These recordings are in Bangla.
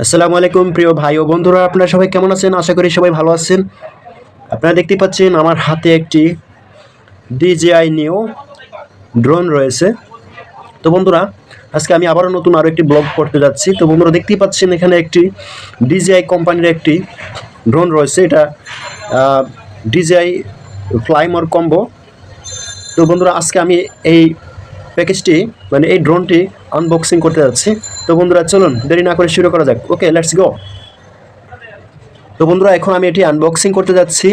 আসসালামু আলাইকুম প্রিয় ভাই ও বন্ধুরা, আপনারা সবাই কেমন আছেন? আশা করি সবাই ভালো আছেন। আপনারা দেখতে পাচ্ছেন আমার হাতে একটি DJI নিও ড্রোন রয়েছে। তো বন্ধুরা, আজকে আমি আবারও নতুন আরও একটি ব্লগ করতে যাচ্ছি। তো বন্ধুরা, দেখতেই পাচ্ছেন এখানে একটি DJI কোম্পানির একটি ড্রোন রয়েছে। এটা DJI ফ্লাইমোর কম্বো। তো বন্ধুরা, আজকে আমি এই প্যাকেজটি মানে এই ড্রোনটি আনবক্সিং করতে যাচ্ছি। তো বন্ধুরা, চলুন দেরি না করে শুরু করা যাক। ওকে, লেটস গো। তো বন্ধুরা, এখন আমি এটি আনবক্সিং করতে যাচ্ছি।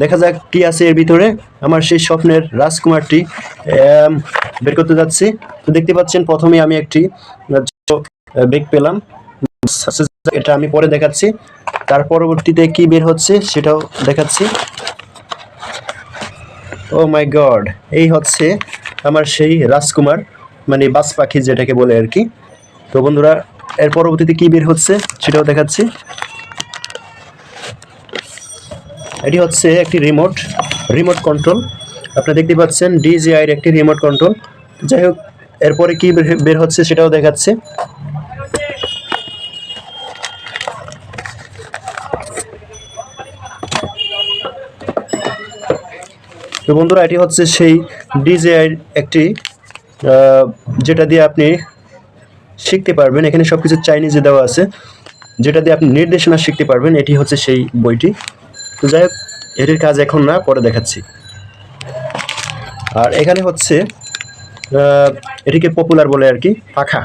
দেখা যাক কি আছে এর ভিতরে। আমার সেই স্বপ্নের রাজকুমারটি বের করতে যাচ্ছি। তো দেখতে পাচ্ছেন প্রথমে আমি একটি ব্যাগ পেলাম। এটা আমি পরে দেখাচ্ছি। তার পরবর্তীতে কি বের হচ্ছে সেটাও দেখাচ্ছি। ও মাই গড, এই হচ্ছে আমার সেই রাজকুমার, মানে বাজ পাখি যেটাকে বলে আর কি। তো বন্ধুরা, এর পরবর্তীতে কি বের হচ্ছে সেটাও দেখাচ্ছি। এটি হচ্ছে একটি রিমোট কন্ট্রোল। আপনারা দেখতে পাচ্ছেন DJI এর একটি রিমোট কন্ট্রোল। যাই হোক, এরপরে কি বের হচ্ছে সেটাও দেখাচ্ছে। তো বন্ধুরা, এটি হচ্ছে সেই DJI একটি যেটা দিয়ে আপনি শিখতে পারবেন। এখানে সবকিছু চাইনিজে দেওয়া আছে, যেটা দিয়ে আপনি নির্দেশনা শিখতে পারবেন। এটি হচ্ছে সেই বইটি। তো যাই হোক, এটির কাজ এখন না, পরে দেখাচ্ছি। আর এখানে হচ্ছে এটিকে পপুলার বলে আর কি, পাখা।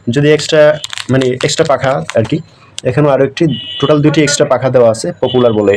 যদি এক্সট্রা পাখা আর কি। এখানেও আরও একটি টোটাল 2টি এক্সট্রা পাখা দেওয়া আছে, পপুলার বলে।